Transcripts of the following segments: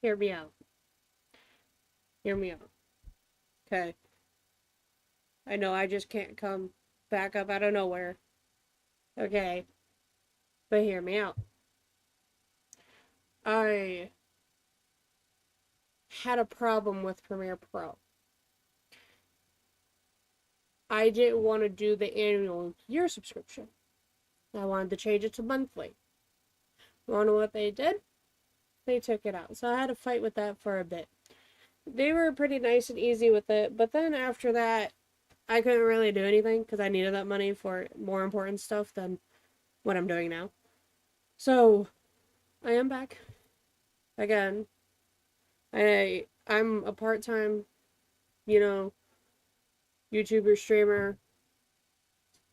Hear me out. Hear me out. Okay. I know I just can't come back up out of nowhere. Okay. But hear me out. I had a problem with Premiere Pro. I didn't want to do the annual year subscription. I wanted to change it to monthly. Want to know what they did? They took it out. So I had to fight with that for a bit. They were pretty nice and easy with it, but then after that, I couldn't really do anything because I needed that money for more important stuff than what I'm doing now. So I am back again. I'm a part-time, you know, YouTuber streamer.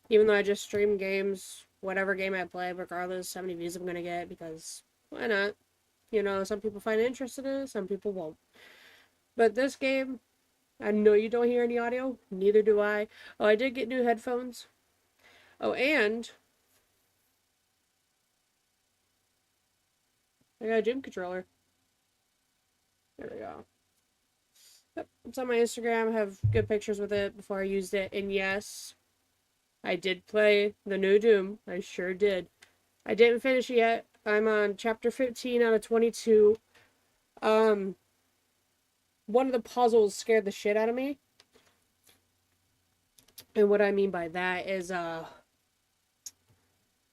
Even though I just stream games, whatever game I play, regardless how many views I'm gonna get, because why not? You know, some people find interested in it, some people won't. But this game, I know you don't hear any audio, neither do I. Oh, I did get new headphones. Oh, and I got a gym controller. There we go. Yep, it's on my Instagram. I have good pictures with it before I used it. And yes, I did play the new Doom. I sure did. I didn't finish it yet. I'm on chapter 15 out of 22. One of the puzzles scared the shit out of me. And what I mean by that is,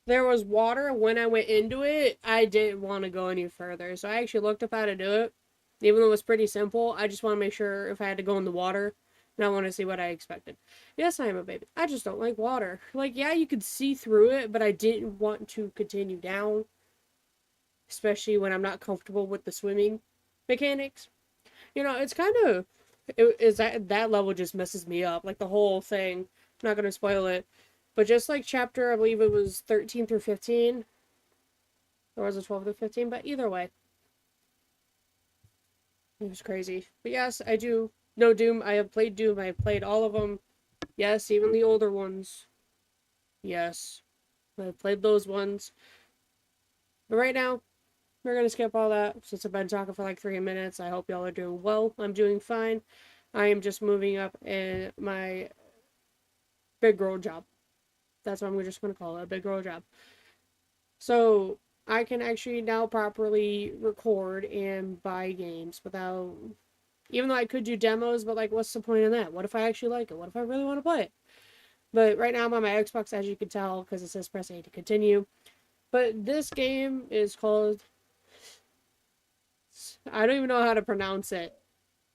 there was water. When I went into it, I didn't want to go any further. So I actually looked up how to do it. Even though it was pretty simple, I just want to make sure if I had to go in the water, and I want to see what I expected. Yes, I am a baby. I just don't like water. Like, yeah, you could see through it, but I didn't want to continue down. Especially when I'm not comfortable with the swimming mechanics. You know, it's kind of... that level just messes me up. Like, the whole thing. I'm not going to spoil it. But just like chapter, I believe it was 13 through 15. Or was it 12 through 15? But either way. It was crazy. But yes, I do know Doom. I have played Doom. I have played all of them. Yes, even the older ones. Yes. I've played those ones. But right now, we're going to skip all that since I've been talking for like 3 minutes. I hope y'all are doing well. I'm doing fine. I am just moving up in my big girl job. That's what I'm just going to call it, a big girl job. So I can actually now properly record and buy games without, even though I could do demos, but like, what's the point in that? What if I actually like it? What if I really want to play it? But right now I'm on my Xbox, as you can tell, because it says press A to continue. But this game is called, I don't even know how to pronounce it,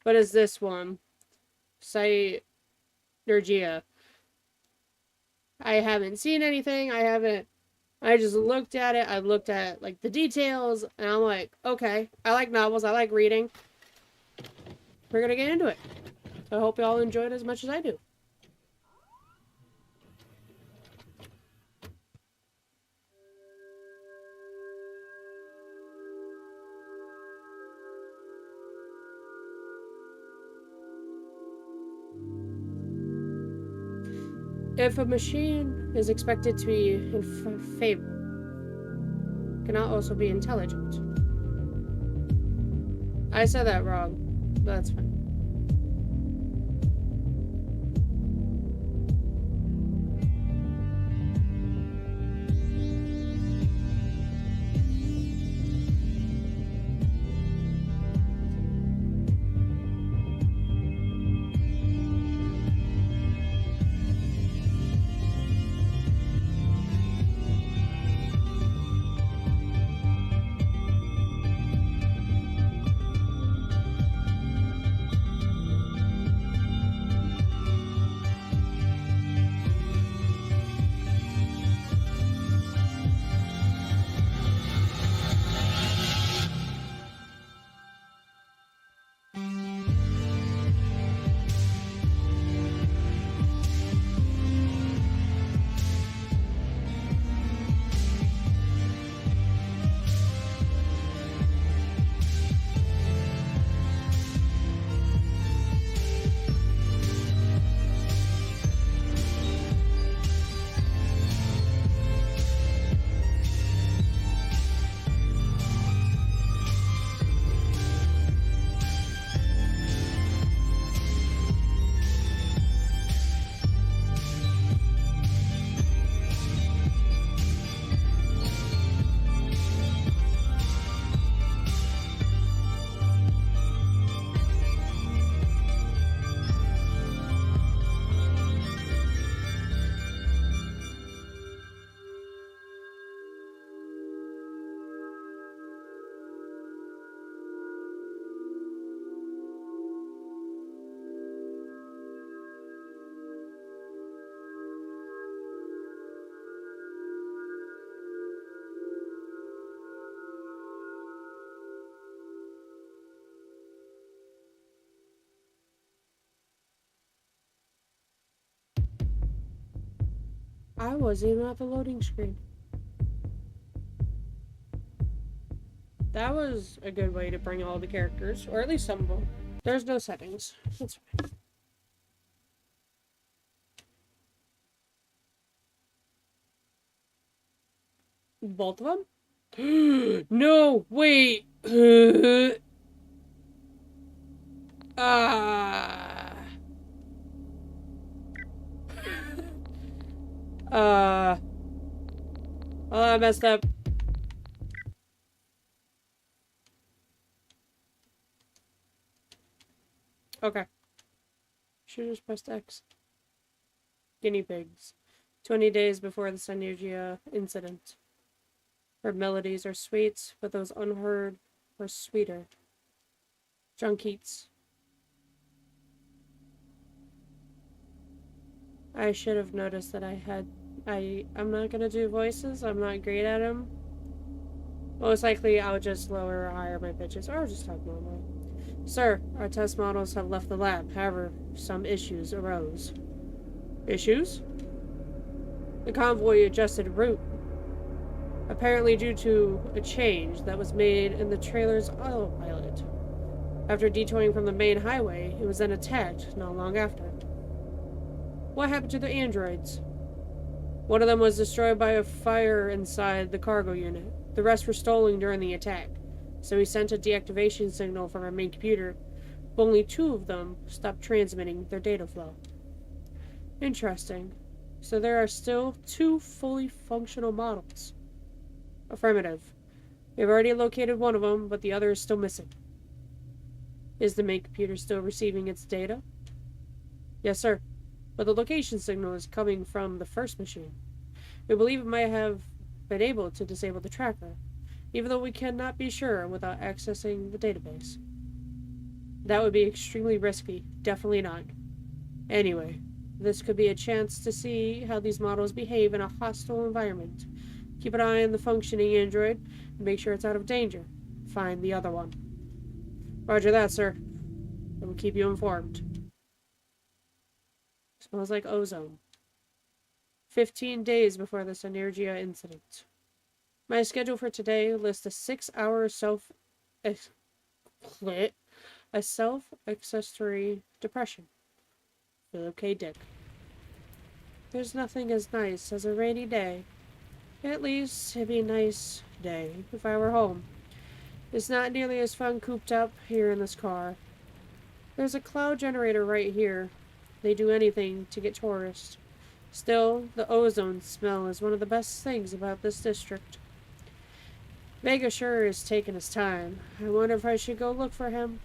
but it's this one, Synergia. I haven't seen anything. I just looked at it. I looked at like the details, and I'm like, okay, I like novels. I like reading. We're gonna get into it. So I hope y'all enjoy it as much as I do. If a machine is expected to be in favor, it cannot also be intelligent. I said that wrong. That's fine. I wasn't even at the loading screen. That was a good way to bring all the characters, or at least some of them. There's no settings. That's fine. Both of them? No, wait. Ah. Oh, I messed up. Okay. Should've just pressed X. Guinea pigs. 20 days before the Synergia incident. Her melodies are sweet, but those unheard are sweeter. John Keats. I should have noticed that I'm not gonna do voices. I'm not great at them. Most likely, I'll just lower or higher my pitches, or just talk normally. Sir, our test models have left the lab. However, some issues arose. Issues? The convoy adjusted route. Apparently due to a change that was made in the trailer's autopilot. After detouring from the main highway, it was then attacked not long after. What happened to the androids? One of them was destroyed by a fire inside the cargo unit. The rest were stolen during the attack, so we sent a deactivation signal from our main computer, but only 2 of them stopped transmitting their data flow. Interesting. So there are still 2 fully functional models. Affirmative. We've already located one of them, but the other is still missing. Is the main computer still receiving its data? Yes, sir. But the location signal is coming from the first machine. We believe it might have been able to disable the tracker, even though we cannot be sure without accessing the database. That would be extremely risky. Definitely not. Anyway, this could be a chance to see how these models behave in a hostile environment. Keep an eye on the functioning android and make sure it's out of danger. Find the other one. Roger that, sir. I will keep you informed. Smells like ozone. 15 days before the Synergia incident. My schedule for today lists a 6-hour self-accessory depression. Philip K. Dick. There's nothing as nice as a rainy day. At least it'd be a nice day if I were home. It's not nearly as fun cooped up here in this car. There's a cloud generator right here. They do anything to get tourists. Still, the ozone smell is one of the best things about this district. Vega sure is taking his time. I wonder if I should go look for him.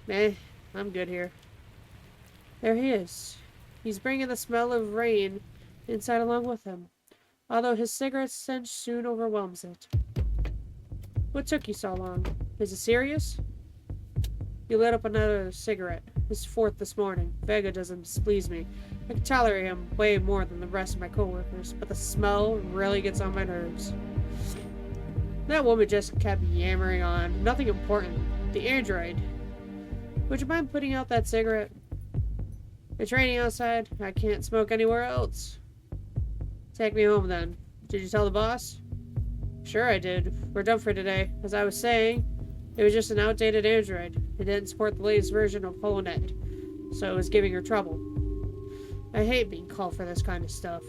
I'm good here. There he is. He's bringing the smell of rain inside along with him, although his cigarette stench soon overwhelms it. What took you so long? Is it serious? He lit up another cigarette, his 4th this morning. Vega doesn't displease me. I can tolerate him way more than the rest of my coworkers, but the smell really gets on my nerves. That woman just kept yammering on. Nothing important. The android. Would you mind putting out that cigarette? It's raining outside. I can't smoke anywhere else. Take me home then. Did you tell the boss? Sure I did. We're done for today. As I was saying, it was just an outdated android. It didn't support the latest version of HoloNet, so it was giving her trouble. I hate being called for this kind of stuff.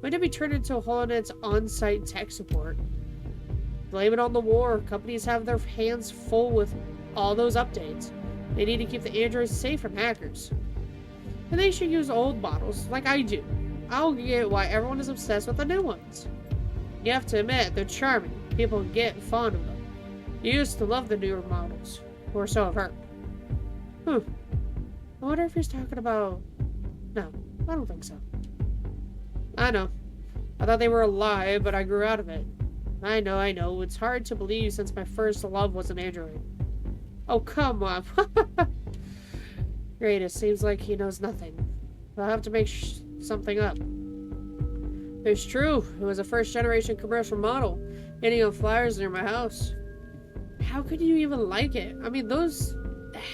When did we turn into HoloNet's on-site tech support? Blame it on the war. Companies have their hands full with all those updates. They need to keep the androids safe from hackers. And they should use old models, like I do. I don't get why everyone is obsessed with the new ones. You have to admit, they're charming. People get fond of them. You used to love the newer models, or so I've heard. I wonder if he's talking about... No, I don't think so. I know. I thought they were alive, but I grew out of it. I know. It's hard to believe since my first love was an android. Oh, come on. Great, it seems like he knows nothing. I'll have to make something up. It's true. It was a first-generation commercial model, hitting on flyers near my house. How could you even like it? I mean, those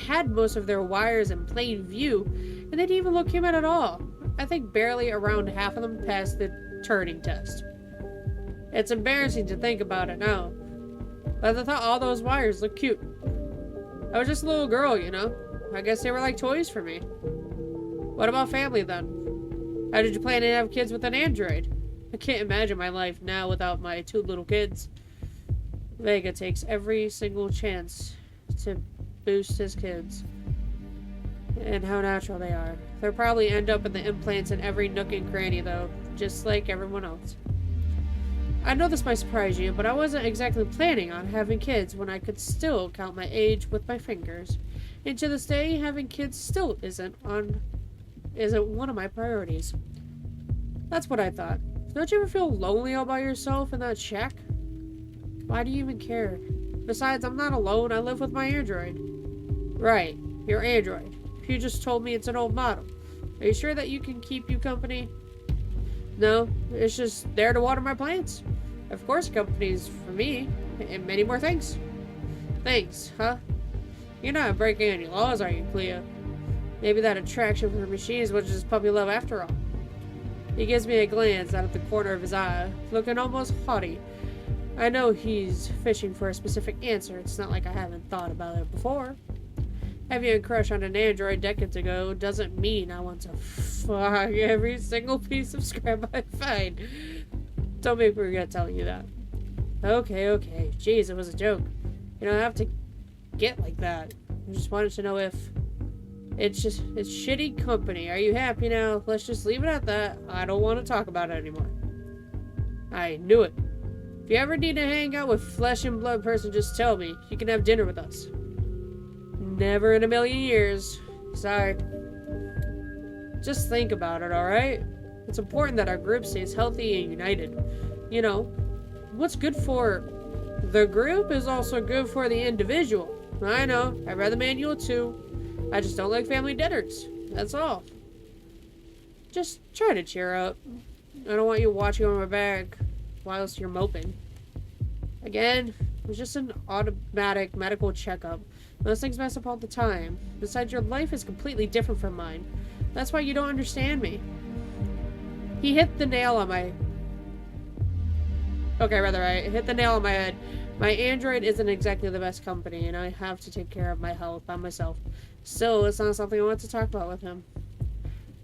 had most of their wires in plain view, and they didn't even look human at all. I think barely around half of them passed the Turing test. It's embarrassing to think about it now, but I thought all those wires looked cute. I was just a little girl, you know? I guess they were like toys for me. What about family then? How did you plan to have kids with an android? I can't imagine my life now without my 2 little kids. Vega takes every single chance to boost his kids. And how natural they are. They'll probably end up in the implants in every nook and cranny though, just like everyone else. I know this might surprise you, but I wasn't exactly planning on having kids when I could still count my age with my fingers. And to this day, having kids still isn't one of my priorities. That's what I thought. Don't you ever feel lonely all by yourself in that shack? Why do you even care? Besides, I'm not alone. I live with my android. Right, your android. You just told me it's an old model. Are you sure that you can keep you company? No, it's just there to water my plants. Of course, company's for me, and many more things. Thanks, huh? You're not breaking any laws, are you, Cleo? Maybe that attraction for machines was just puppy love after all. He gives me a glance out of the corner of his eye, looking almost haughty. I know he's fishing for a specific answer. It's not like I haven't thought about it before. Having a crush on an android decades ago doesn't mean I want to fuck every single piece of scrap I find. Don't make me regret telling you that. Okay. Jeez, it was a joke. You don't have to get like that. I just wanted to know if it's shitty company. Are you happy now? Let's just leave it at that. I don't want to talk about it anymore. I knew it. If you ever need to hang out with flesh and blood person, just tell me. You can have dinner with us. Never in a million years. Sorry. Just think about it, alright? It's important that our group stays healthy and united. You know, what's good for the group is also good for the individual. I know, I read the manual too. I just don't like family dinners. That's all. Just try to cheer up. I don't want you watching on my back whilst you're moping. Again, it was just an automatic medical checkup. Those things mess up all the time. Besides, your life is completely different from mine. That's why you don't understand me. He hit the nail on my... Okay, rather, I hit the nail on my head. My android isn't exactly the best company, and I have to take care of my health by myself. Still, it's not something I want to talk about with him.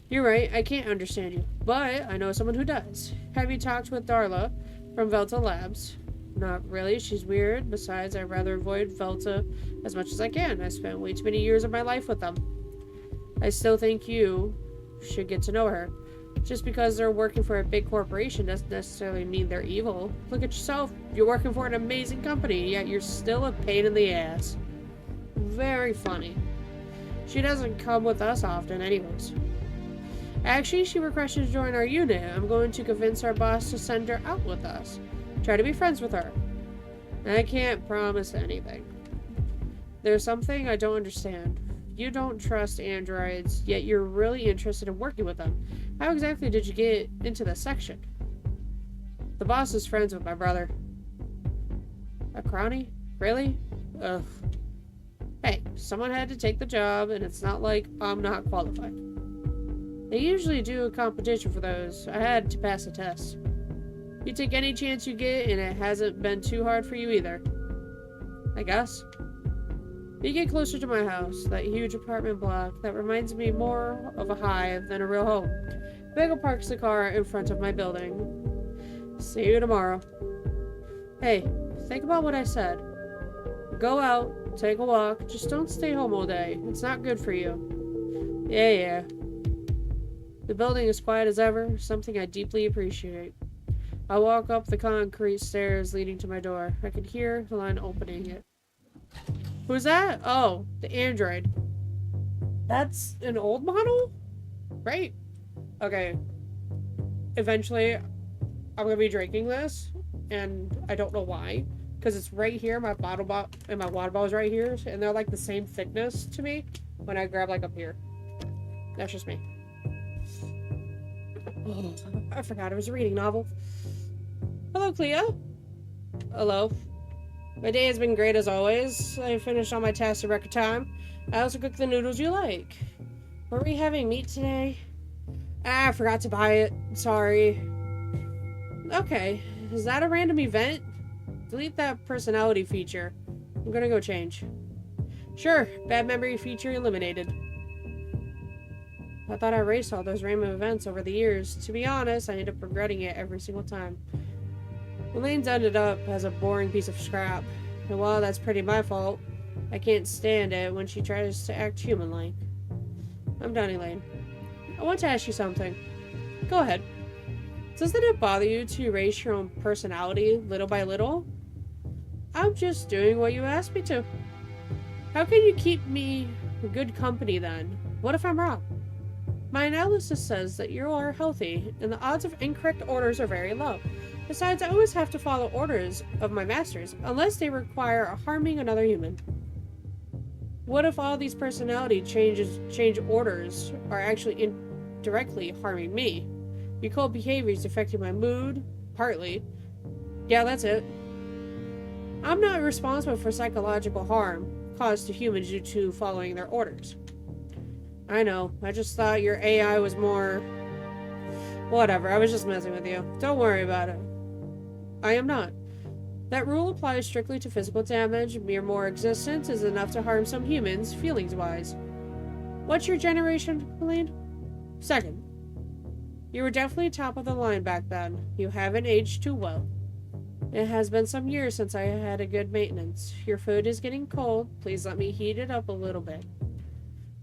You're right, I can't understand you, but I know someone who does. Have you talked with Darla from Velta Labs? Not really, she's weird. Besides, I'd rather avoid Velta as much as I can. I spent way too many years of my life with them. I still think you should get to know her. Just because they're working for a big corporation doesn't necessarily mean they're evil. Look at yourself. You're working for an amazing company, yet you're still a pain in the ass. Very funny. She doesn't come with us often anyways. Actually, she requested to join our unit. I'm going to convince our boss to send her out with us. Try to be friends with her. I can't promise anything. There's something I don't understand. You don't trust androids, yet you're really interested in working with them. How exactly did you get into this section? The boss is friends with my brother. A crony? Really? Ugh. Hey, someone had to take the job, and it's not like I'm not qualified. They usually do a competition for those. I had to pass a test. You take any chance you get, and it hasn't been too hard for you either. I guess. You get closer to my house, that huge apartment block that reminds me more of a hive than a real home. Vega parks the car in front of my building. See you tomorrow. Hey, think about what I said. Go out, take a walk, just don't stay home all day. It's not good for you. Yeah. The building is quiet as ever, something I deeply appreciate. I walk up the concrete stairs leading to my door. I can hear the line opening it. Who's that? Oh, the android. That's an old model? Right? Okay. Eventually, I'm gonna be drinking this, and I don't know why. Because it's right here, my water bottle is right here, and they're like the same thickness to me when I grab like up here. That's just me. Oh, I forgot I was reading novel. Hello, Cleo. Hello. My day has been great as always. I finished all my tasks in record time. I also cooked the noodles you like. Were we having meat today? Ah, I forgot to buy it. Sorry. Okay, is that a random event? Delete that personality feature. I'm gonna go change. Sure, bad memory feature eliminated. I thought I erased all those random events over the years. To be honest, I end up regretting it every single time. Elaine's ended up as a boring piece of scrap. And while that's pretty my fault, I can't stand it when she tries to act human-like. I'm done, Elaine. I want to ask you something. Go ahead. Doesn't it bother you to erase your own personality little by little? I'm just doing what you asked me to. How can you keep me good company then? What if I'm wrong? My analysis says that you are healthy, and the odds of incorrect orders are very low. Besides, I always have to follow orders of my masters, unless they require harming another human. What if all these personality change orders are actually indirectly harming me? Your cold behaviors affecting my mood? Partly. Yeah, that's it. I'm not responsible for psychological harm caused to humans due to following their orders. I know, I just thought your AI was more... Whatever, I was just messing with you. Don't worry about it. I am not. That rule applies strictly to physical damage. Mere existence is enough to harm some humans, feelings-wise. What's your generation, Elaine? Second. You were definitely top of the line back then. You haven't aged too well. It has been some years since I had a good maintenance. Your food is getting cold. Please let me heat it up a little bit.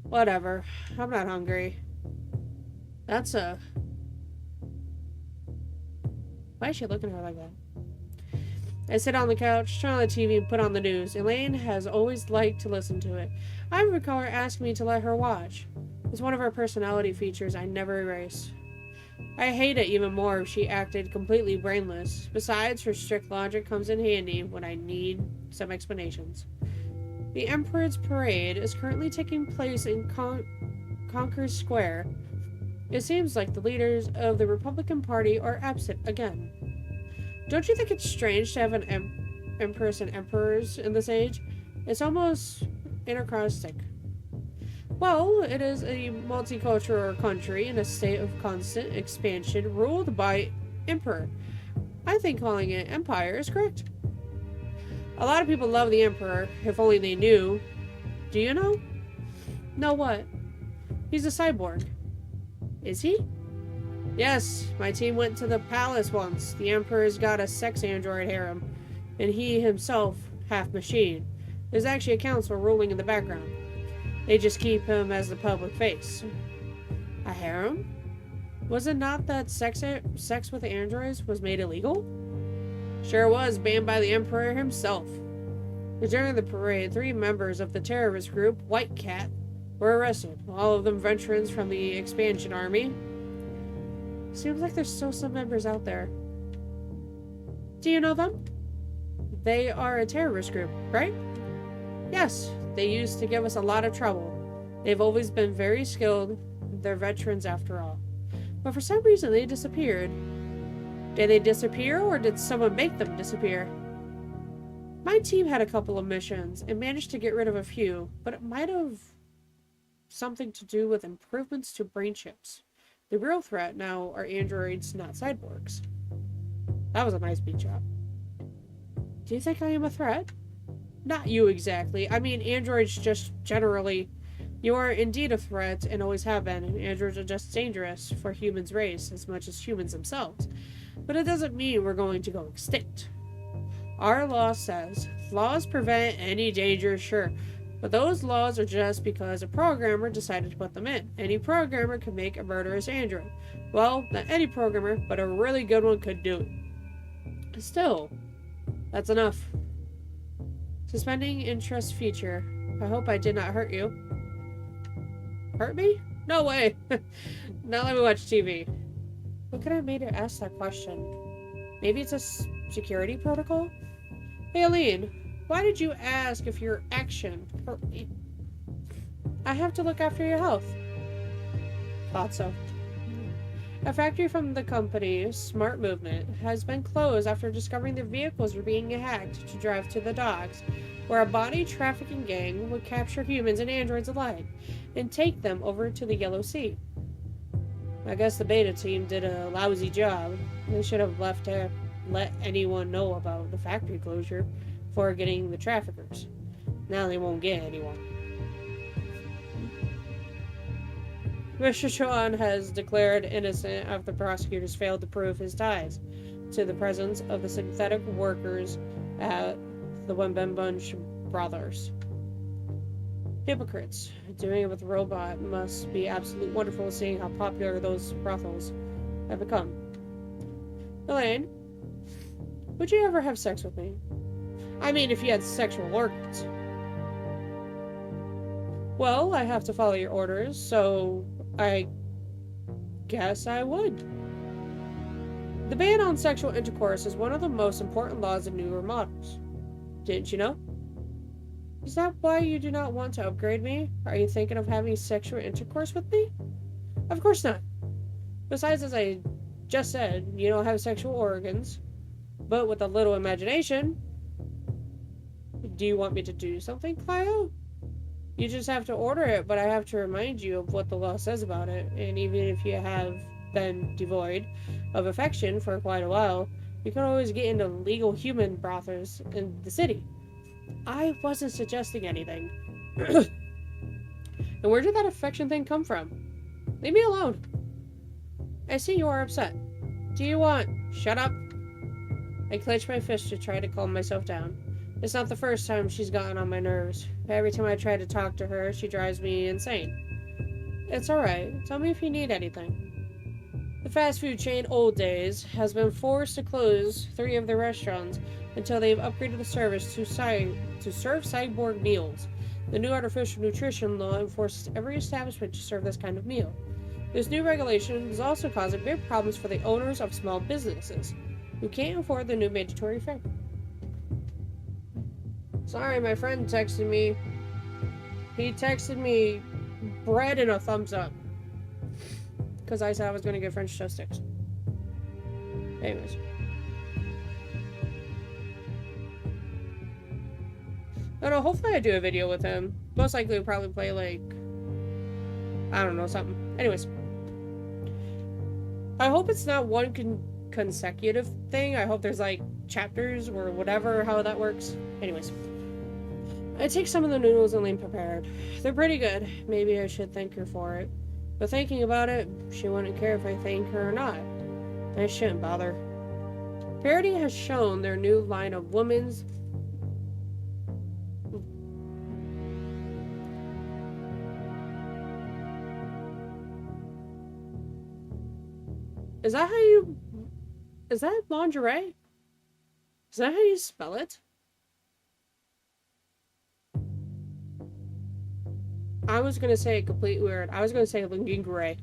Whatever. I'm not hungry. That's a... Why is she looking at her like that? I sit on the couch, turn on the TV, and put on the news. Elaine has always liked to listen to it. I recall her asking me to let her watch. It's one of her personality features I never erase. I hate it even more if she acted completely brainless. Besides, her strict logic comes in handy when I need some explanations. The Emperor's Parade is currently taking place in Concord Square. It seems like the leaders of the Republican Party are absent again. Don't you think it's strange to have an empress and emperors in this age? It's almost anachronistic. Well, it is a multicultural country in a state of constant expansion ruled by emperor. I think calling it empire is correct. A lot of people love the emperor, if only they knew. Do you know? Know what? He's a cyborg. Is he? Yes, my team went to the palace once. The emperor's got a sex android harem, and he himself half machine. There's actually a council ruling in the background. They just keep him as the public face. A harem? Was it not that sex with androids was made illegal? Sure was, banned by the Emperor himself. During the parade, 3 members of the terrorist group, White Cat, were arrested. All of them veterans from the expansion army. Seems like there's still some members out there. Do you know them? They are a terrorist group, right? Yes, they used to give us a lot of trouble. They've always been very skilled. They're veterans after all. But for some reason they disappeared. Did they disappear or did someone make them disappear? My team had a couple of missions and managed to get rid of a few, but it might have something to do with improvements to brain chips. The real threat now are androids, not cyborgs. That was a nice beat job. Do you think I am a threat? Not you exactly. I mean, androids just generally. You are indeed a threat and always have been. Androids are just dangerous for humans' race as much as humans themselves. But it doesn't mean we're going to go extinct. Our law says laws prevent any danger, sure. But those laws are just because a programmer decided to put them in. Any programmer could make a murderous android. Well, not any programmer, but a really good one could do it. Still, that's enough. Suspending interest feature. I hope I did not hurt you. Hurt me? No way! Now let me watch TV. What could have made her ask that question? Maybe it's a security protocol? Hey, Aline, why did you ask if your action hurt me? I have to look after your health. Thought so. A factory from the company, Smart Movement, has been closed after discovering their vehicles were being hacked to drive to the docks, where a body trafficking gang would capture humans and androids alike and take them over to the Yellow Sea. I guess the beta team did a lousy job. They should have let anyone know about the factory closure before getting the traffickers. Now they won't get anyone. Mr. Chuan has declared innocent after prosecutors failed to prove his ties to the presence of the synthetic workers at the Wenbenbunch brothers. Hypocrites. Doing it with a robot must be absolutely wonderful, seeing how popular those brothels have become. Elaine, would you ever have sex with me? I mean, if you had sexual organs. Well, I have to follow your orders, so I guess I would. The ban on sexual intercourse is one of the most important laws in newer models. Didn't you know? Is that why you do not want to upgrade me? Are you thinking of having sexual intercourse with me? Of course not. Besides, as I just said, you don't have sexual organs. But with a little imagination... Do you want me to do something, Clio? You just have to order it, but I have to remind you of what the law says about it. And even if you have been devoid of affection for quite a while, you can always get into legal human brothels in the city. I wasn't suggesting anything. And where did that affection thing come from? Leave me alone. I see you are upset. Do you want... Shut up. I clench my fist to try to calm myself down. It's not the first time she's gotten on my nerves. Every time I try to talk to her, she drives me insane. It's alright. Tell me if you need anything. The fast food chain Old Days has been forced to close 3 of their restaurants until they've upgraded the service to serve cyborg meals. The new artificial nutrition law enforces every establishment to serve this kind of meal. This new regulation is also causing big problems for the owners of small businesses who can't afford the new mandatory fare. Sorry, my friend texted me. He texted me bread and a thumbs up. Because I said I was going to get French toast sticks. Anyways. I don't know, hopefully I do a video with him. Most likely we'll probably play, like... I don't know, something. Anyways. I hope it's not one consecutive thing. I hope there's, like, chapters or whatever, how that works. Anyways. I take some of the noodles Elaine prepared. They're pretty good. Maybe I should thank her for it. But thinking about it, she wouldn't care if I thank her or not. I shouldn't bother. Parody has shown their new line of women's... Is that how you... Is that lingerie? Is that how you spell it? I was gonna say it completely weird. I was gonna say lingerie.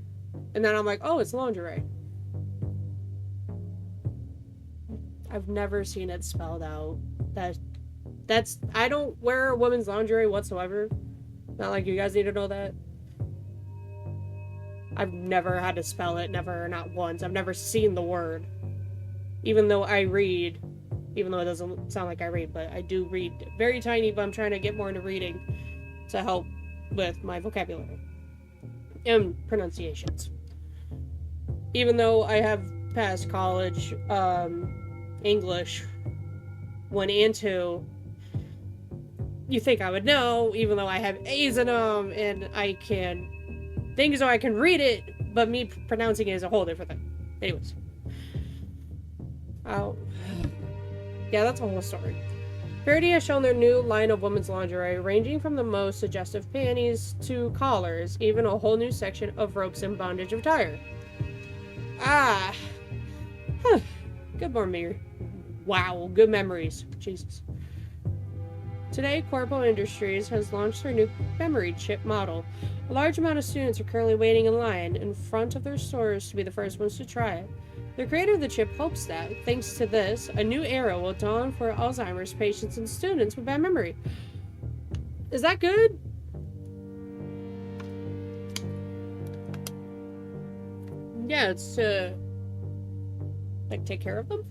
And then I'm like, oh, it's lingerie. I've never seen it spelled out. That's... I don't wear women's lingerie whatsoever. Not like you guys need to know that. I've never had to spell it. Never, not once. I've never seen the word. Even though I read. Even though it doesn't sound like I read. But I do read very tiny, but I'm trying to get more into reading to help with my vocabulary and pronunciations. Even though I have passed college English 1 and 2, you think I would know, even though I have A's in them and I can things so I can read it, but me pronouncing it is a whole different thing. Anyways. Oh. Yeah, that's a whole story. Parody has shown their new line of women's lingerie, ranging from the most suggestive panties to collars, even a whole new section of ropes and bondage attire. Ah. Huh. Good morning. Wow, good memories. Jesus. Today, Corpo Industries has launched their new memory chip model. A large amount of students are currently waiting in line in front of their stores to be the first ones to try it. The creator of the chip hopes that, thanks to this, a new era will dawn for Alzheimer's patients and students with bad memory. Is that good? Yeah, it's to, like, take care of them.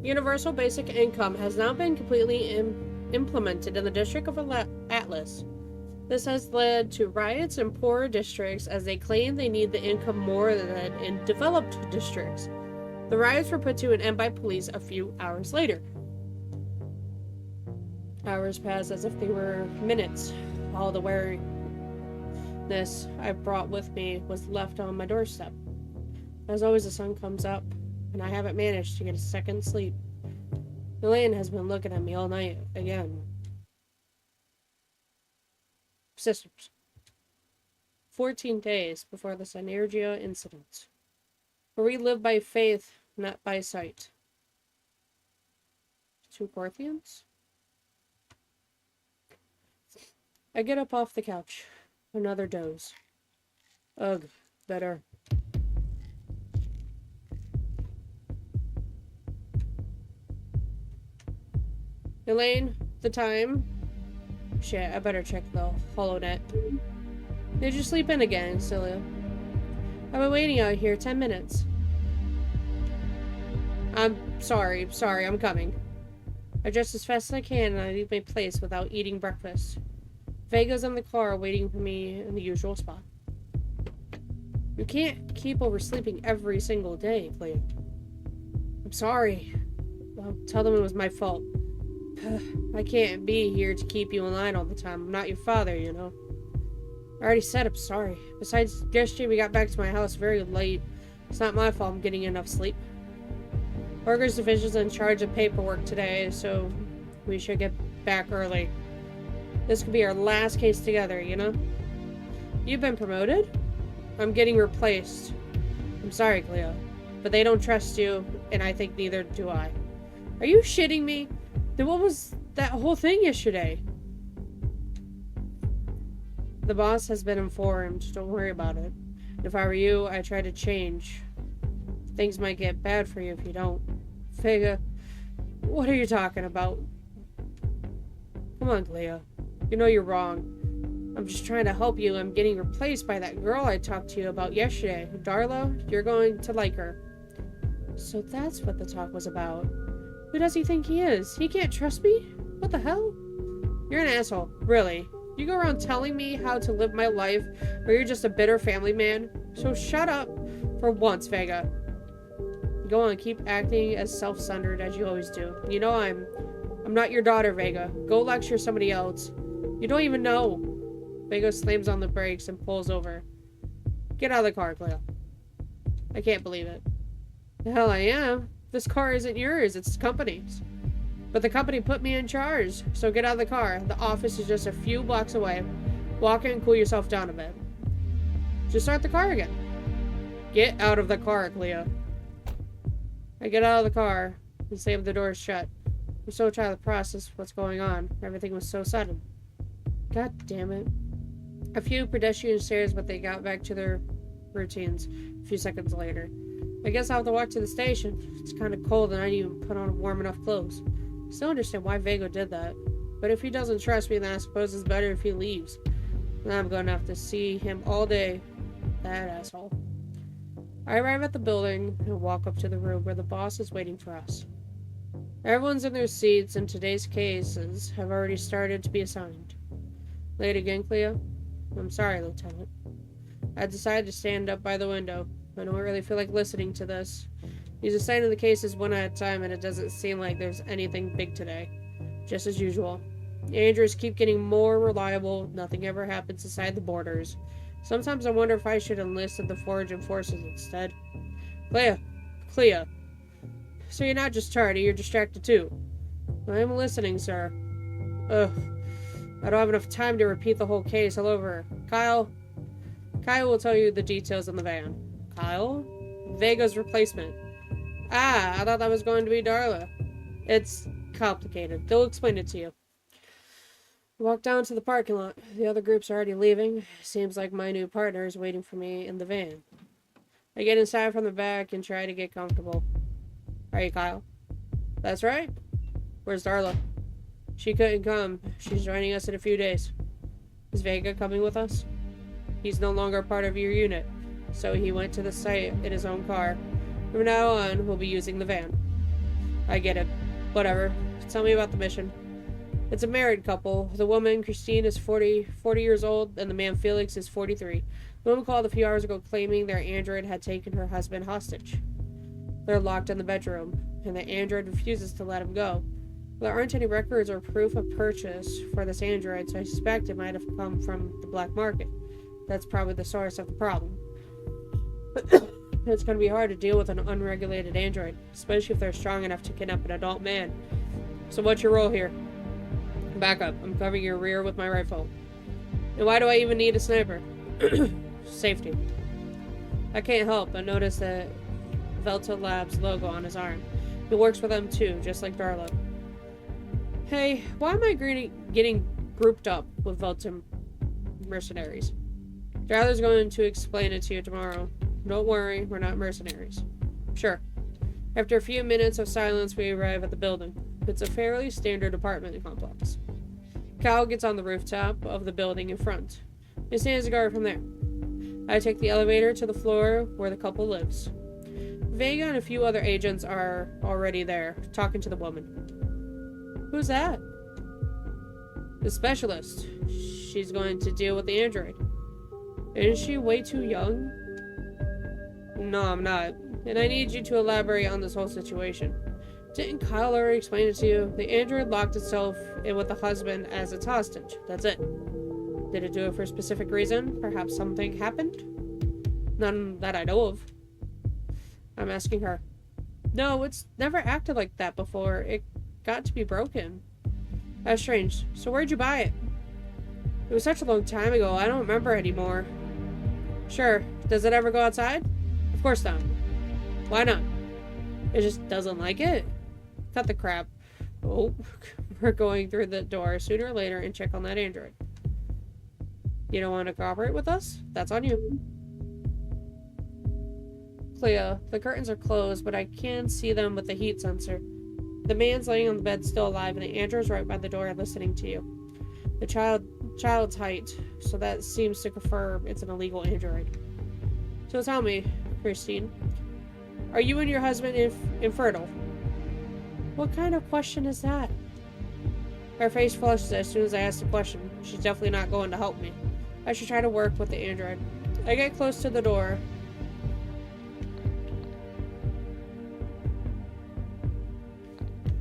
Universal basic income has now been completely implemented in the District of Atlas. This has led to riots in poorer districts as they claim they need the income more than in developed districts. The riots were put to an end by police a few hours later. Hours passed as if they were minutes. All the wariness I brought with me was left on my doorstep. As always, the sun comes up, and I haven't managed to get a second's sleep. Elaine has been looking at me all night again. Sisters. 14 days before the Synergia incident. For we live by faith, not by sight. 2 Corinthians? I get up off the couch. Another doze. Ugh, better. Elaine, the time. Shit, I better check the holonet. Did you sleep in again, Celia? I've been waiting out here 10 minutes. I'm sorry, I'm coming. I dress as fast as I can and I leave my place without eating breakfast. Vega's in the car waiting for me in the usual spot. You can't keep oversleeping every single day, Clea. I'm sorry. I'll tell them it was my fault. I can't be here to keep you in line all the time. I'm not your father, you know. I already said I'm sorry. Besides, yesterday we got back to my house very late. It's not my fault I'm getting enough sleep. Burger's division's in charge of paperwork today, so we should get back early. This could be our last case together, you know? You've been promoted? I'm getting replaced. I'm sorry, Cleo, but they don't trust you, and I think neither do I. Are you shitting me? Then what was that whole thing yesterday? The boss has been informed. Don't worry about it. If I were you, I'd try to change. Things might get bad for you if you don't. Vega, what are you talking about? Come on, Cleo. You know you're wrong. I'm just trying to help you. I'm getting replaced by that girl I talked to you about yesterday. Darla, you're going to like her. So that's what the talk was about. Who does he think he is? He can't trust me? What the hell? You're an asshole. Really. You go around telling me how to live my life, or you're just a bitter family man? So shut up for once, Vega. Go on, keep acting as self-centered as you always do. You know I'm not your daughter, Vega. Go lecture somebody else. You don't even know. Vega slams on the brakes and pulls over. Get out of the car, Cleo. I can't believe it. The hell I am. This car isn't yours, it's the company's. But the company put me in charge, so get out of the car. The office is just a few blocks away. Walk in and cool yourself down a bit. Just start the car again. Get out of the car, Cleo. I get out of the car and slam the doors shut. I'm so trying to process what's going on. Everything was so sudden. God damn it. A few pedestrian stares, but they got back to their routines a few seconds later. I guess I'll have to walk to the station. It's kind of cold and I didn't even put on warm enough clothes. I still understand why Vega did that. But if he doesn't trust me, then I suppose it's better if he leaves. Then I'm going to have to see him all day. That asshole. I arrive at the building and walk up to the room where the boss is waiting for us. Everyone's in their seats and today's cases have already started to be assigned. Late again, Cleo? I'm sorry, Lieutenant. I decided to stand up by the window. I don't really feel like listening to this. He's assigning the cases one at a time, and it doesn't seem like there's anything big today. Just as usual. The Andrews keep getting more reliable. Nothing ever happens inside the borders. Sometimes I wonder if I should enlist in the Foraging Forces instead. Clea. So you're not just tardy, you're distracted too. I'm listening, sir. Ugh. I don't have enough time to repeat the whole case all over. Kyle will tell you the details in the van. Kyle? Vega's replacement. Ah, I thought that was going to be Darla. It's complicated. They'll explain it to you. I walk down to the parking lot. The other group's already leaving. Seems like my new partner is waiting for me in the van. I get inside from the back and try to get comfortable. Are you Kyle? That's right. Where's Darla? She couldn't come. She's joining us in a few days. Is Vega coming with us? He's no longer part of your unit, so he went to the site in his own car. From now on, we'll be using the van. I get it. Whatever. Tell me about the mission. It's a married couple. The woman, Christine, is 40 years old, and the man, Felix, is 43. The woman called a few hours ago claiming their android had taken her husband hostage. They're locked in the bedroom, and the android refuses to let him go. There aren't any records or proof of purchase for this android, so I suspect it might have come from the black market. That's probably the source of the problem. It's going to be hard to deal with an unregulated android, especially if they're strong enough to kidnap an adult man. So what's your role here? Back up. I'm covering your rear with my rifle. And why do I even need a sniper? Safety. I can't help but notice the Velta Labs logo on his arm. He works for them too, just like Darla. Hey, why am I getting grouped up with Velta mercenaries? Darla's going to explain it to you tomorrow. Don't worry, we're not mercenaries. Sure. After a few minutes of silence, we arrive at the building. It's a fairly standard apartment complex. Cal gets on the rooftop of the building in front. He stands guard from there. I take the elevator to the floor where the couple lives. Vega and a few other agents are already there, talking to the woman. Who's that? The specialist. She's going to deal with the android. Isn't she way too young? No, I'm not. And I need you to elaborate on this whole situation. Didn't Kyle already explain it to you? The android locked itself in with the husband as its hostage. That's it. Did it do it for a specific reason? Perhaps something happened? None that I know of. I'm asking her. No, it's never acted like that before. It got to be broken. That's strange. So where'd you buy it? It was such a long time ago, I don't remember anymore. Sure. Does it ever go outside? Of course not. Why not? It just doesn't like it? Cut the crap. Oh, we're going through the door sooner or later and check on that android. You don't want to cooperate with us? That's on you. Clea, the curtains are closed, but I can see them with the heat sensor. The man's laying on the bed still alive, and the android's right by the door listening to you. The child's height, so that seems to confirm it's an illegal android. So tell me, Christine, are you and your husband infertile? What kind of question is that? Her face flushes as soon as I ask the question. She's definitely not going to help me. I should try to work with the android. I get close to the door.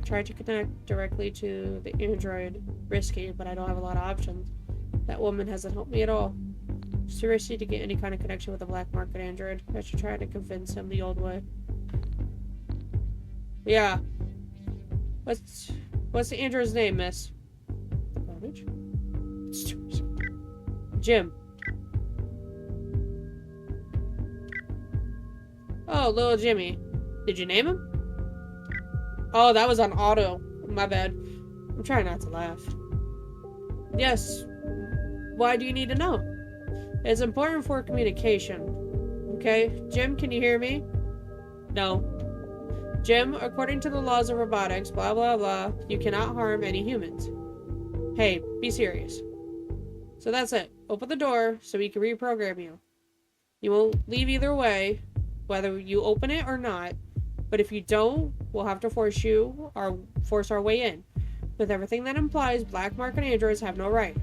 Try to connect directly to the android. Risky, but I don't have a lot of options. That woman hasn't helped me at all. It's too risky to get any kind of connection with the black market android. I should try to convince him the old way. Yeah. What's the android's name, miss? Garbage? Jim. Oh, little Jimmy. Did you name him? Oh, that was on auto. My bad. I'm trying not to laugh. Yes. Why do you need to know? It's important for communication. Okay? Jim, can you hear me? No. Jim, according to the laws of robotics, blah blah blah, you cannot harm any humans. Hey, be serious. So that's it. Open the door so we can reprogram you. You won't leave either way, whether you open it or not. But if you don't, we'll have to force our way in. With everything that implies black market androids have no right.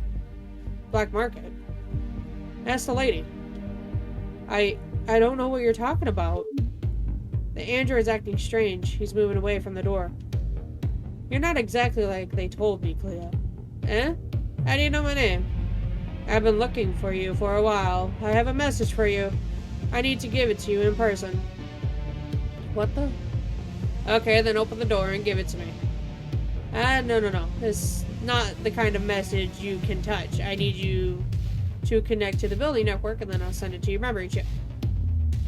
Black market? Ask the lady. I don't know what you're talking about. The android's acting strange. He's moving away from the door. You're not exactly like they told me, Clea. Eh? How do you know my name? I've been looking for you for a while. I have a message for you. I need to give it to you in person. What the? Okay, then open the door and give it to me. No. It's not the kind of message you can touch. I need you to connect to the building network, and then I'll send it to your memory chip.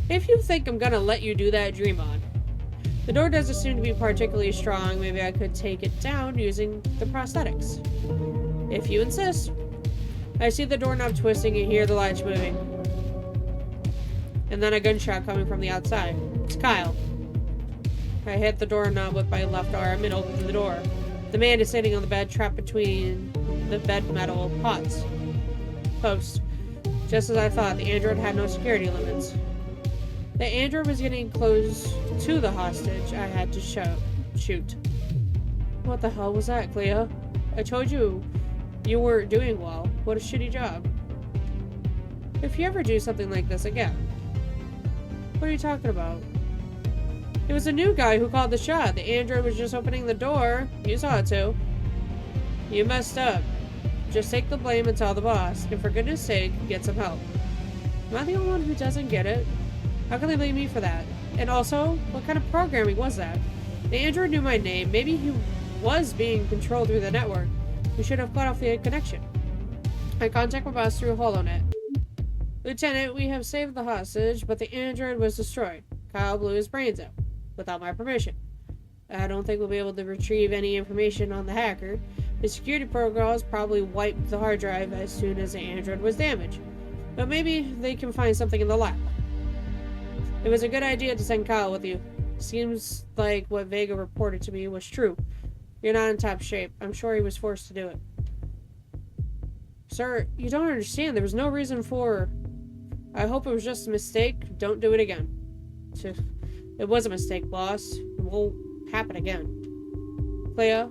If you think I'm gonna let you do that, dream on. The door doesn't seem to be particularly strong. Maybe I could take it down using the prosthetics. If you insist. I see the doorknob twisting and hear the lights moving. And then a gunshot coming from the outside. It's Kyle. I hit the doorknob with my left arm and open the door. The man is sitting on the bed, trapped between the bed metal posts. Just as I thought, the android had no security limits. The android was getting close to the hostage. I had to shoot. What the hell was that, Clea? I told you you weren't doing well. What a shitty job. If you ever do something like this again. What are you talking about? It was a new guy who called the shot. The android was just opening the door. You saw it too. You messed up. Just take the blame and tell the boss. And for goodness sake, get some help. Am I the only one who doesn't get it? How can they blame me for that? And also, what kind of programming was that? The android knew my name. Maybe he was being controlled through the network. We should have cut off the connection. I contact my boss through HoloNet. Lieutenant, we have saved the hostage, but the android was destroyed. Kyle blew his brains out, without my permission. I don't think we'll be able to retrieve any information on the hacker. The security protocols probably wiped the hard drive as soon as the android was damaged. But maybe they can find something in the lab. It was a good idea to send Kyle with you. Seems like what Vega reported to me was true. You're not in top shape. I'm sure he was forced to do it. Sir, you don't understand. There was no reason for... I hope it was just a mistake. Don't do it again. It was a mistake, boss. It won't happen again. Clea,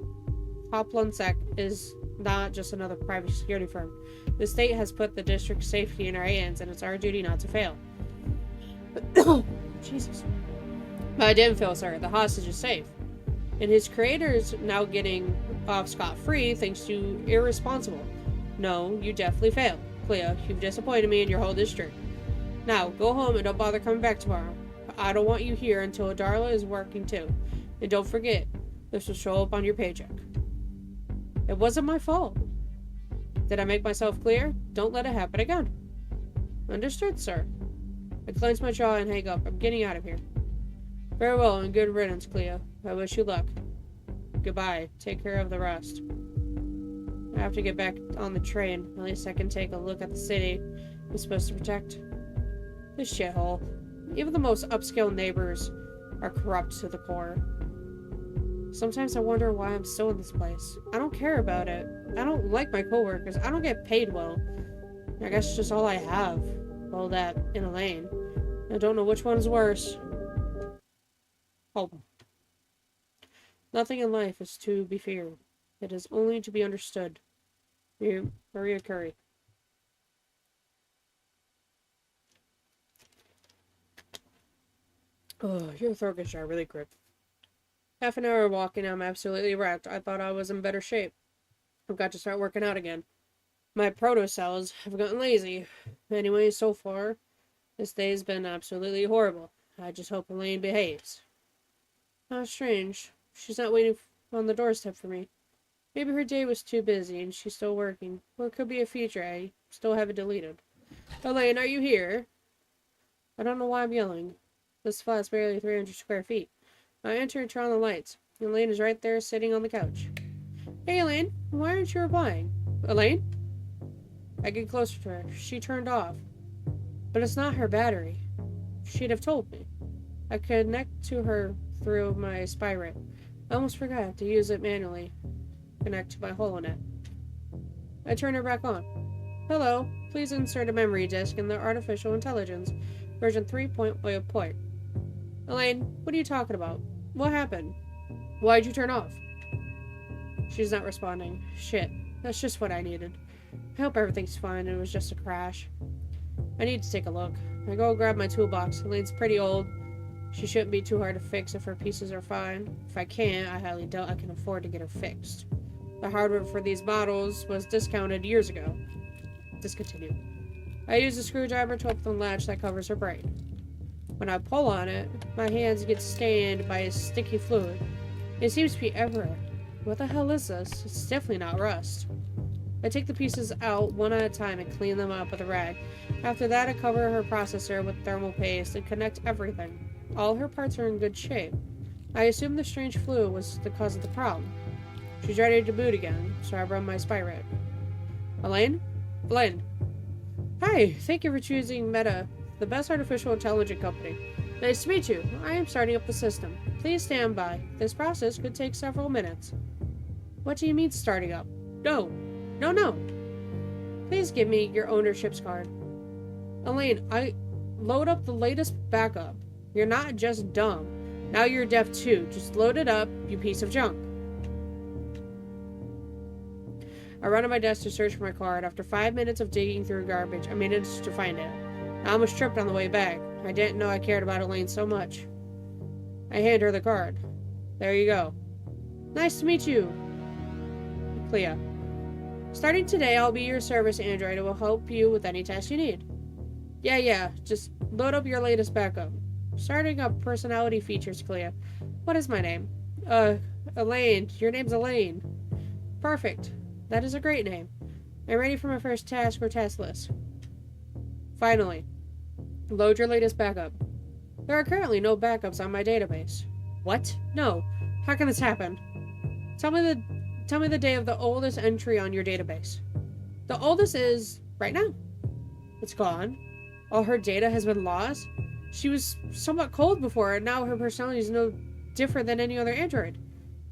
Hoplonsec is not just another private security firm. The state has put the district's safety in our hands, and it's our duty not to fail. Jesus. But I didn't fail, sir. The hostage is safe. And his creator is now getting off scot-free thanks to irresponsible. No, you definitely failed. Clea, you've disappointed me and your whole district. Now, go home and don't bother coming back tomorrow. I don't want you here until Darla is working too. And don't forget, this will show up on your paycheck. It wasn't my fault. Did I make myself clear? Don't let it happen again. Understood, sir. I clench my jaw and hang up. I'm getting out of here. Very well, and good riddance, Clea. I wish you luck. Goodbye. Take care of the rest. I have to get back on the train. At least I can take a look at the city I'm supposed to protect. This shithole. Even the most upscale neighbors are corrupt to the core. Sometimes I wonder why I'm still in this place. I don't care about it. I don't like my coworkers. I don't get paid well. I guess it's just all I have. All that in a lane. I don't know which one's worse. Hope. Nothing in life is to be feared. It is only to be understood. Maria Curry. Oh, your throat gets dry really quick. Half an hour of walking, I'm absolutely wrecked. I thought I was in better shape. I've got to start working out again. My proto-cells have gotten lazy. Anyway, so far, this day's been absolutely horrible. I just hope Elaine behaves. How strange. She's not waiting on the doorstep for me. Maybe her day was too busy and she's still working. Or it could be a feature I still haven't deleted. Elaine, are you here? I don't know why I'm yelling. This flat's barely 300 square feet. I enter and turn on the lights. Elaine is right there sitting on the couch. Hey, Elaine, why aren't you replying? Elaine? I get closer to her. She turned off. But it's not her battery. She'd have told me. I connect to her through my Spyrite. I almost forgot to use it manually. Connect to my HoloNet. I turn her back on. Hello, please insert a memory disk in the artificial intelligence, version 3.0. Elaine, what are you talking about? What happened? Why'd you turn off? She's not responding. Shit, that's just what I needed. I hope everything's fine and it was just a crash. I need to take a look. I go grab my toolbox. Elaine's pretty old. She shouldn't be too hard to fix if her pieces are fine. If I can't, I highly doubt I can afford to get her fixed. The hardware for these models was discounted years ago. Discontinued. I use a screwdriver to open the latch that covers her brain. When I pull on it, my hands get stained by a sticky fluid. It seems to be everywhere. What the hell is this? It's definitely not rust. I take the pieces out one at a time and clean them up with a rag. After that, I cover her processor with thermal paste and connect everything. All her parts are in good shape. I assume the strange fluid was the cause of the problem. She's ready to boot again, so I run my Spyrite. Elaine? Elaine. Hi, thank you for choosing Meta, the best artificial intelligence company. Nice to meet you. I am starting up the system. Please stand by. This process could take several minutes. What do you mean starting up? No. No. Please give me your ownership's card. Elaine, I load up the latest backup. You're not just dumb. Now you're deaf too. Just load it up, you piece of junk. I run to my desk to search for my card. After 5 minutes of digging through garbage, I managed to find it. I almost tripped on the way back. I didn't know I cared about Elaine so much. I hand her the card. There you go. Nice to meet you, Clea. Starting today, I'll be your service android and will help you with any task you need. Yeah, just load up your latest backup. Starting up personality features, Clea. What is my name? Elaine. Your name's Elaine. Perfect. That is a great name. I'm ready for my first task or task list. Finally. Load your latest backup. There are currently no backups on my database. What? No. How can this happen? Tell me the day of the oldest entry on your database. The oldest is right now. It's gone. All her data has been lost. She was somewhat cold before, and now her personality is no different than any other android.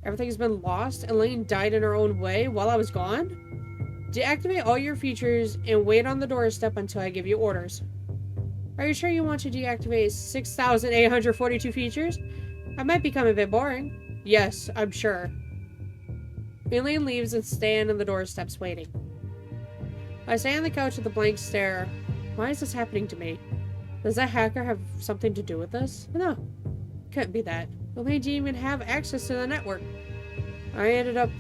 Everything's been lost. Elaine died in her own way while I was gone. Deactivate all your features and wait on the doorstep until I give you orders. Are you sure you want to deactivate 6,842 features? I might become a bit boring. Yes, I'm sure. Elaine leaves and stand on the doorsteps waiting. I stay on the couch with a blank stare. Why is this happening to me? Does that hacker have something to do with this? No, couldn't be that. Elaine didn't even have access to the network. I've ended up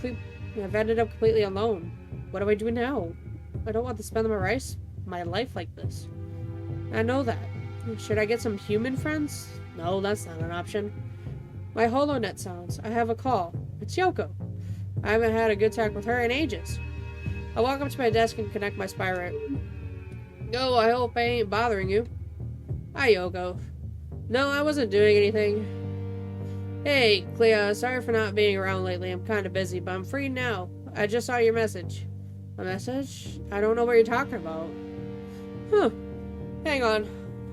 completely alone. What do I do now? I don't want to spend my life like this. I know that. Should I get some human friends? No, that's not an option. My HoloNet sounds. I have a call. It's Yoko. I haven't had a good talk with her in ages. I walk up to my desk and connect my spy. No, I hope I ain't bothering you. Hi, Yoko. No, I wasn't doing anything. Hey, Clea, sorry for not being around lately. I'm kind of busy, but I'm free now. I just saw your message. A message? I don't know what you're talking about. Huh. Hang on.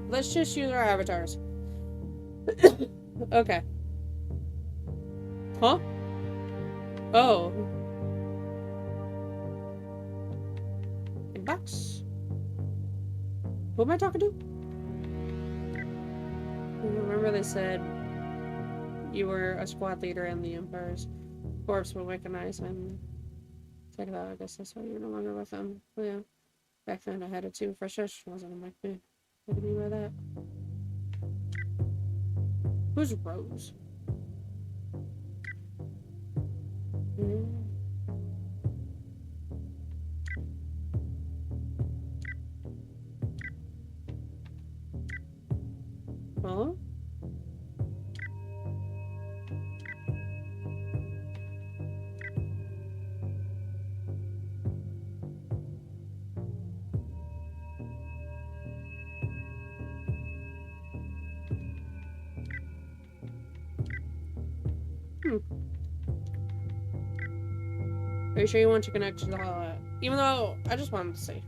Let's just use our avatars. Okay. Huh? Oh. Inbox? Who am I talking to? Remember they said you were a squad leader in the Empire's corpse will recognize and check it out. I guess that's why you're no longer with them. Well, yeah. Back then I had it too. Frustration wasn't in my food. What do you mean by that? Who's Rose? Huh? Are you sure you want to connect to the holonet? Even though I just wanted to see.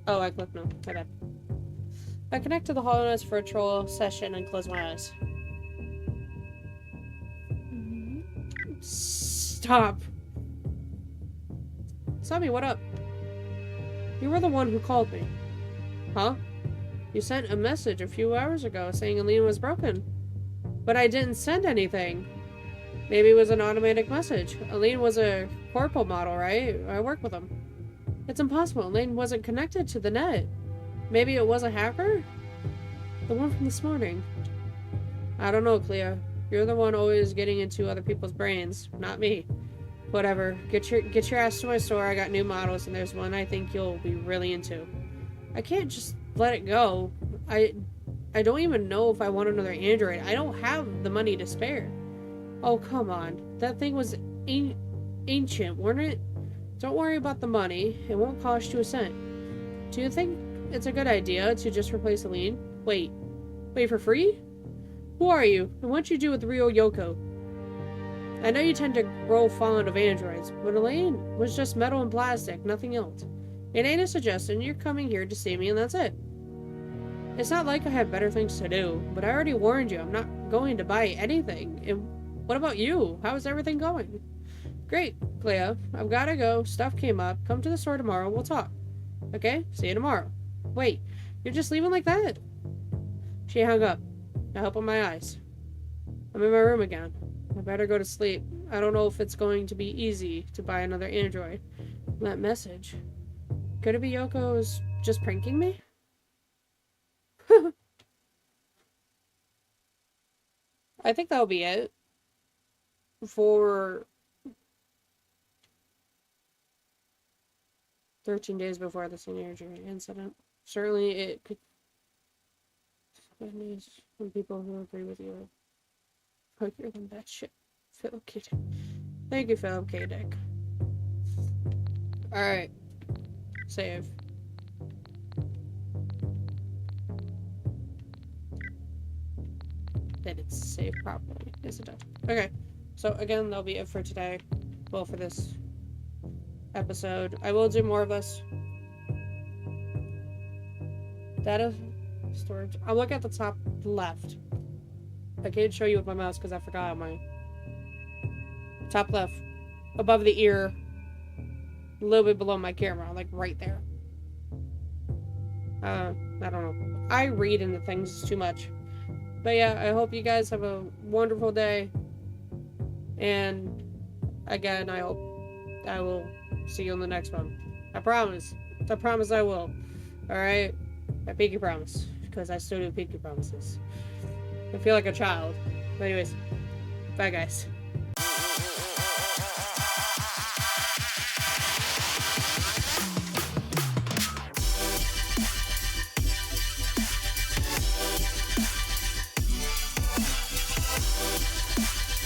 Oh, I clicked no. My bad. I connect to the holonet's virtual session and close my eyes. Stop. Sammy, what up? You were the one who called me. Huh? You sent a message a few hours ago saying Alina was broken. But I didn't send anything. Maybe it was an automatic message. Elaine was a corporal model, right? I work with him. It's impossible. Elaine wasn't connected to the net. Maybe it was a hacker? The one from this morning. I don't know, Clea. You're the one always getting into other people's brains, not me. Whatever. Get your ass to my store. I got new models, and there's one I think you'll be really into. I can't just let it go. I don't even know if I want another android. I don't have the money to spare. Oh, come on. That thing was ancient, wasn't it? Don't worry about the money. It won't cost you a cent. Do you think it's a good idea to just replace Elaine? Wait for free? Who are you? And what you do with real Yoko? I know you tend to grow fond of androids, but Elaine was just metal and plastic, nothing else. It ain't a suggestion. You're coming here to see me and that's it. It's not like I have better things to do, but I already warned you I'm not going to buy anything. And what about you? How's everything going? Great, Clea. I've gotta go. Stuff came up. Come to the store tomorrow. We'll talk. Okay? See you tomorrow. Wait, you're just leaving like that? She hung up. I opened my eyes. I'm in my room again. I better go to sleep. I don't know if it's going to be easy to buy another android. That message. Could it be Yoko's just pranking me? I think that'll be it for 13 days before the Synergia incident. Certainly it could be news from people who agree with you. Quicker than that shit. Philip K. Dick. Thank you, Philip K. Dick. Alright. Save. That it's saved properly. Yes, it does. Okay. So, again, that'll be it for today. Well, for this episode. I will do more of this. Data storage. I'm looking at the top left. I can't show you with my mouse because I forgot my top left. Above the ear. A little bit below my camera. Like right there. I don't know. I read into things too much. But yeah, I hope you guys have a wonderful day. And again, I hope I will see you on the next one. I promise. I promise I will. Alright? I pinky promise. Because I still do pinky promises. I feel like a child. But anyways, bye guys.